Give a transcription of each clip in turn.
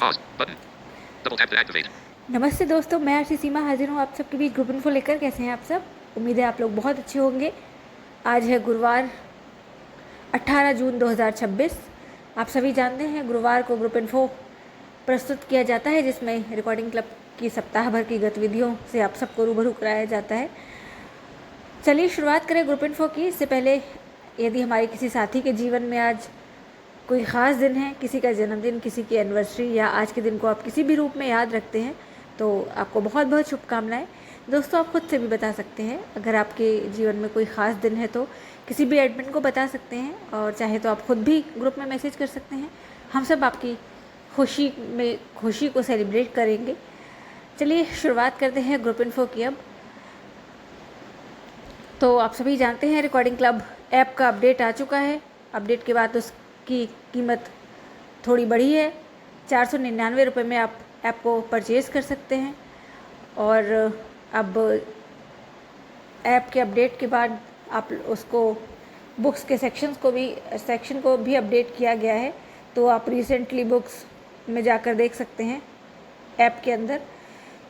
Pause. Button. Double tap to activate. नमस्ते दोस्तों, मैं आरसी सीमा हाजिर हूँ आप सबके बीच ग्रुप इन्फो लेकर। कैसे हैं आप सब? उम्मीद है आप लोग बहुत अच्छे होंगे। आज है गुरुवार 18 जून 2026। आप सभी जानते हैं गुरुवार को ग्रुप इन्फो प्रस्तुत किया जाता है, जिसमें रिकॉर्डिंग क्लब की सप्ताह भर की गतिविधियों से आप सबको रूबरू कराया जाता है। चलिए शुरुआत करें ग्रुप इन्फो की। इससे पहले यदि हमारे किसी साथी के जीवन में आज कोई ख़ास दिन है, किसी का जन्मदिन, किसी की एनिवर्सरी, या आज के दिन को आप किसी भी रूप में याद रखते हैं, तो आपको बहुत बहुत शुभकामनाएं। दोस्तों, आप खुद से भी बता सकते हैं। अगर आपके जीवन में कोई ख़ास दिन है तो किसी भी एडमिन को बता सकते हैं, और चाहे तो आप खुद भी ग्रुप में मैसेज कर सकते हैं। हम सब आपकी खुशी को सेलिब्रेट करेंगे। चलिए शुरुआत करते हैं ग्रुप इन्फो की। अब तो आप सभी जानते हैं रिकॉर्डिंग क्लब ऐप का अपडेट आ चुका है। अपडेट के बाद उसकी कीमत थोड़ी बढ़ी है। 499 रुपये में आप ऐप को परचेज़ कर सकते हैं। और अब ऐप के अपडेट के बाद आप उसको बुक्स के सेक्शन को भी अपडेट किया गया है। तो आप रिसेंटली बुक्स में जाकर देख सकते हैं ऐप के अंदर।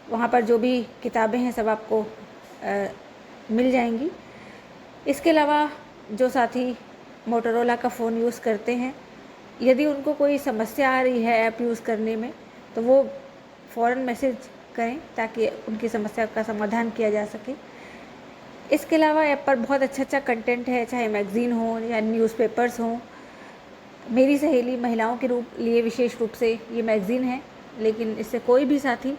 वहाँ पर जो भी किताबें हैं सब आपको मिल जाएंगी। इसके अलावा जो साथी मोटोरोला का फ़ोन यूज़ करते हैं, यदि उनको कोई समस्या आ रही है ऐप यूज़ करने में, तो वो फ़ौरन मैसेज करें ताकि उनकी समस्या का समाधान किया जा सके। इसके अलावा ऐप पर बहुत अच्छा कंटेंट है, चाहे मैगज़ीन हो या न्यूज़पेपर्स हों। मेरी सहेली महिलाओं के लिए विशेष रूप से ये मैगज़ीन है, लेकिन इससे कोई भी साथी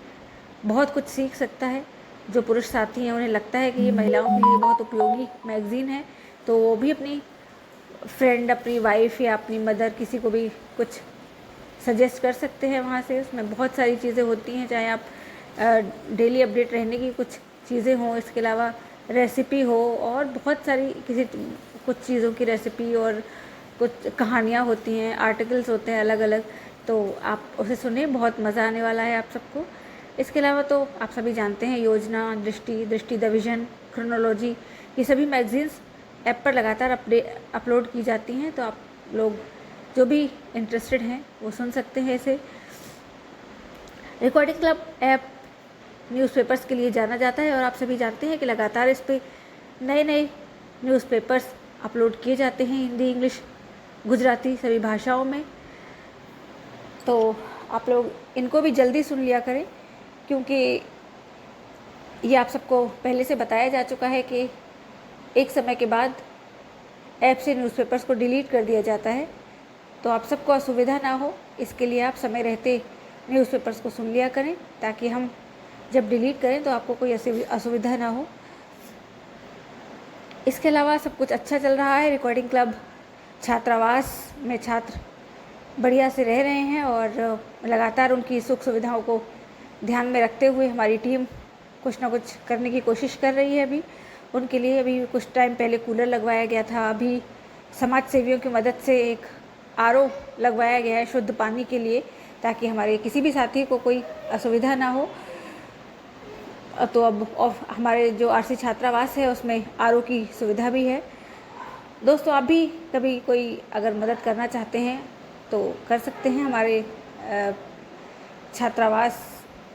बहुत कुछ सीख सकता है। जो पुरुष साथी हैं उन्हें लगता है कि ये महिलाओं के लिए बहुत उपयोगी मैगज़ीन है, तो वो भी अपनी फ्रेंड, अपनी वाइफ या अपनी मदर, किसी को भी कुछ सजेस्ट कर सकते हैं वहाँ से। उसमें बहुत सारी चीज़ें होती हैं, चाहे आप डेली अपडेट रहने की कुछ चीज़ें हों, इसके अलावा रेसिपी हो, और बहुत सारी कुछ चीज़ों की रेसिपी, और कुछ कहानियाँ होती हैं, आर्टिकल्स होते हैं अलग अलग। तो आप उसे सुने, बहुत मज़ा आने वाला है आप सबको। इसके अलावा तो आप सभी जानते हैं योजना, दृष्टि द विजन, क्रोनोलॉजी, ये सभी मैगज़ीन्स ऐप पर लगातार अपलोड की जाती हैं। तो आप लोग जो भी इंटरेस्टेड हैं वो सुन सकते हैं इसे। रिकॉर्डिंग क्लब ऐप न्यूज़पेपर्स के लिए जाना जाता है, और आप सभी जानते हैं कि लगातार इस पर नए नए न्यूज़पेपर्स अपलोड किए जाते हैं, हिंदी, इंग्लिश, गुजराती सभी भाषाओं में। तो आप लोग इनको भी जल्दी सुन लिया करें, क्योंकि ये आप सबको पहले से बताया जा चुका है कि एक समय के बाद ऐप से न्यूज़पेपर्स को डिलीट कर दिया जाता है। तो आप सबको असुविधा ना हो, इसके लिए आप समय रहते न्यूज़पेपर्स को सुन लिया करें, ताकि हम जब डिलीट करें तो आपको कोई असुविधा ना हो। इसके अलावा सब कुछ अच्छा चल रहा है। रिकॉर्डिंग क्लब छात्रावास में छात्र बढ़िया से रह रहे हैं, और लगातार उनकी सुख सुविधाओं को ध्यान में रखते हुए हमारी टीम कुछ ना कुछ करने की कोशिश कर रही है। अभी उनके लिए अभी कुछ टाइम पहले कूलर लगवाया गया था। अभी समाज सेवियों की मदद से एक आरओ लगवाया गया है शुद्ध पानी के लिए, ताकि हमारे किसी भी साथी को कोई असुविधा ना हो। तो अब हमारे जो आरसी छात्रावास है उसमें आरओ की सुविधा भी है। दोस्तों, आप भी कभी कोई अगर मदद करना चाहते हैं तो कर सकते हैं। हमारे छात्रावास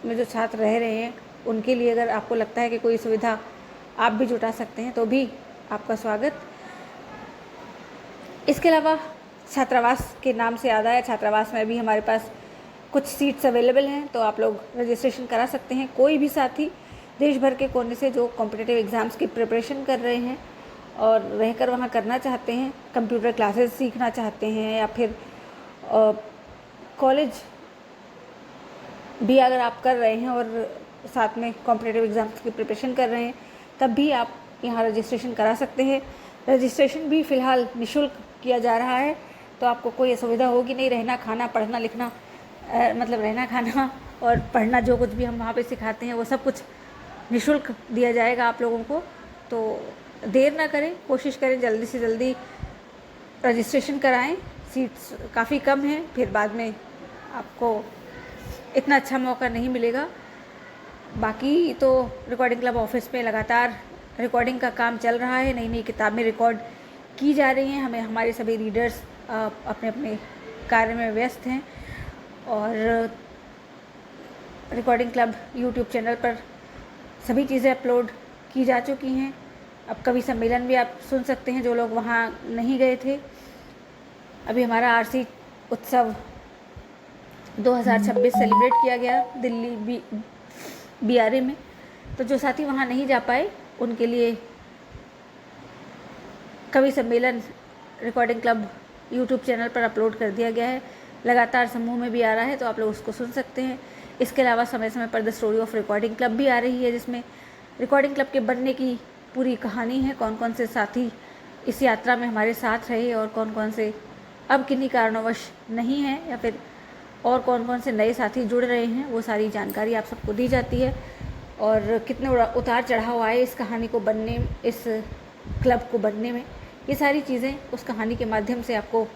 में जो छात्र रह रहे हैं उनके लिए अगर आपको लगता है कि कोई सुविधा आप भी जुटा सकते हैं तो भी आपका स्वागत। इसके अलावा छात्रावास के नाम से याद आया, छात्रावास में भी हमारे पास कुछ सीट्स अवेलेबल हैं, तो आप लोग रजिस्ट्रेशन करा सकते हैं। कोई भी साथी देश भर के कोने से जो कॉम्पिटिटिव एग्ज़ाम्स की प्रिपरेशन कर रहे हैं और रहकर वहाँ करना चाहते हैं, कंप्यूटर क्लासेस सीखना चाहते हैं, या फिर कॉलेज भी अगर आप कर रहे हैं और साथ में कॉम्पिटिटिव एग्ज़ाम्स की प्रिपरेशन कर रहे हैं, तब भी आप यहाँ रजिस्ट्रेशन करा सकते हैं। रजिस्ट्रेशन भी फ़िलहाल निःशुल्क किया जा रहा है, तो आपको कोई असुविधा होगी नहीं। रहना, खाना, पढ़ना, लिखना, मतलब रहना, खाना और पढ़ना, जो कुछ भी हम वहाँ पे सिखाते हैं वो सब कुछ निःशुल्क दिया जाएगा आप लोगों को। तो देर ना करें, कोशिश करें जल्दी से जल्दी रजिस्ट्रेशन कराएं। सीट्स काफ़ी कम हैं, फिर बाद में आपको इतना अच्छा मौका नहीं मिलेगा। बाकी तो रिकॉर्डिंग क्लब ऑफिस में लगातार रिकॉर्डिंग का काम चल रहा है, नई नई किताबें रिकॉर्ड की जा रही हैं। हमारे सभी रीडर्स अपने अपने कार्य में व्यस्त हैं, और रिकॉर्डिंग क्लब यूट्यूब चैनल पर सभी चीज़ें अपलोड की जा चुकी हैं। अब कवि सम्मेलन भी आप सुन सकते हैं जो लोग वहाँ नहीं गए थे। अभी हमारा आरसी उत्सव 2026 सेलिब्रेट किया गया दिल्ली बीआरए में, तो जो साथी वहाँ नहीं जा पाए उनके लिए कवि सम्मेलन रिकॉर्डिंग क्लब यूट्यूब चैनल पर अपलोड कर दिया गया है। लगातार समूह में भी आ रहा है, तो आप लोग उसको सुन सकते हैं। इसके अलावा समय समय पर the story of recording club भी आ रही है, जिसमें रिकॉर्डिंग क्लब के बनने की पूरी कहानी है, कौन कौन से साथी इस यात्रा में हमारे साथ रहे और कौन कौन से अब किन्हीं कारणवश नहीं हैं, या फिर और कौन कौन से नए साथी जुड़ रहे हैं, वो सारी जानकारी आप सबको दी जाती है। और कितने उतार चढ़ाव आए इस कहानी को बनने, इस क्लब को बनने में, ये सारी चीज़ें उस कहानी के माध्यम से आपको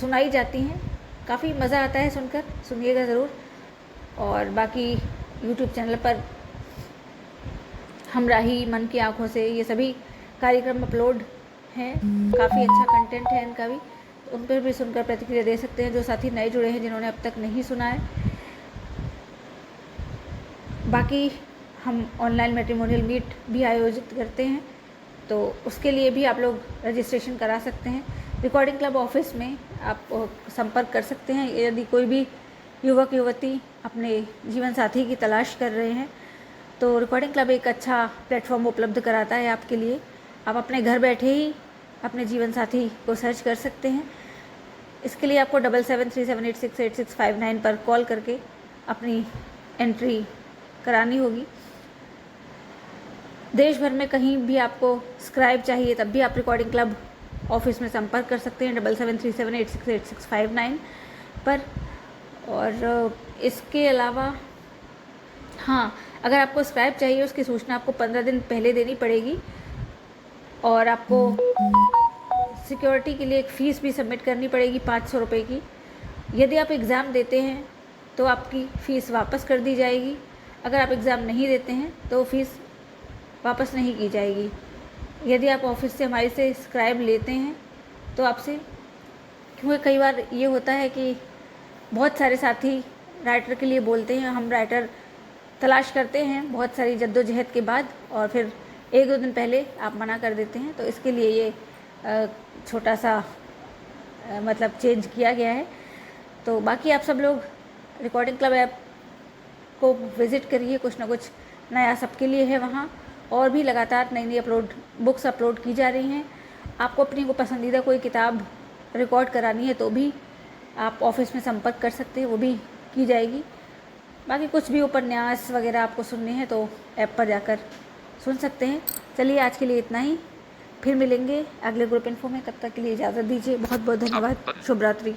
सुनाई जाती हैं। काफ़ी मज़ा आता है सुनकर, सुनिएगा ज़रूर। और बाकी यूट्यूब चैनल पर हमराही, मन की आँखों से, ये सभी कार्यक्रम अपलोड हैं। काफ़ी अच्छा कंटेंट है इनका भी, तो उन पर भी सुनकर प्रतिक्रिया दे सकते हैं जो साथी नए जुड़े हैं, जिन्होंने अब तक नहीं सुना है। बाकी हम ऑनलाइन मैट्रिमोनियल मीट भी आयोजित करते हैं, तो उसके लिए भी आप लोग रजिस्ट्रेशन करा सकते हैं। रिकॉर्डिंग क्लब ऑफिस में आप संपर्क कर सकते हैं यदि कोई भी युवक युवती अपने जीवन साथी की तलाश कर रहे हैं, तो रिकॉर्डिंग क्लब एक अच्छा प्लेटफॉर्म उपलब्ध कराता है आपके लिए। आप अपने घर बैठे ही अपने जीवन साथी को सर्च कर सकते हैं। इसके लिए आपको 7737868659 पर कॉल करके अपनी एंट्री करानी होगी। देश भर में कहीं भी आपको स्क्राइब चाहिए तब भी आप रिकॉर्डिंग क्लब ऑफिस में संपर्क कर सकते हैं 7737868659 पर। और इसके अलावा हाँ, अगर आपको स्क्राइब चाहिए उसकी सूचना आपको 15 दिन पहले देनी पड़ेगी, और आपको सिक्योरिटी के लिए एक फ़ीस भी सबमिट करनी पड़ेगी 500 रुपये की। यदि आप एग्ज़ाम देते हैं तो आपकी फ़ीस वापस कर दी जाएगी, अगर आप एग्ज़ाम नहीं देते हैं तो फ़ीस वापस नहीं की जाएगी। यदि आप ऑफिस से हमारे से स्क्राइब लेते हैं तो आपसे, क्योंकि कई बार ये होता है कि बहुत सारे साथी राइटर के लिए बोलते हैं, हम राइटर तलाश करते हैं बहुत सारी जद्दोजहद के बाद, और फिर 1-2 दिन पहले आप मना कर देते हैं, तो इसके लिए ये छोटा सा मतलब चेंज किया गया है। तो बाकी आप सब लोग रिकॉर्डिंग क्लब ऐप को विज़िट करिए, कुछ ना कुछ नया सबके लिए है वहाँ, और भी लगातार नई नई बुक्स अपलोड की जा रही हैं। आपको अपनी को पसंदीदा कोई किताब रिकॉर्ड करानी है तो भी आप ऑफिस में संपर्क कर सकते हैं, वो भी की जाएगी। बाकी कुछ भी उपन्यास वगैरह आपको सुनने हैं तो ऐप पर जाकर सुन सकते हैं। चलिए आज के लिए इतना ही, फिर मिलेंगे अगले ग्रुप इन्फो में। तब तक के लिए इजाज़त दीजिए। बहुत बहुत धन्यवाद। शुभ रात्रि।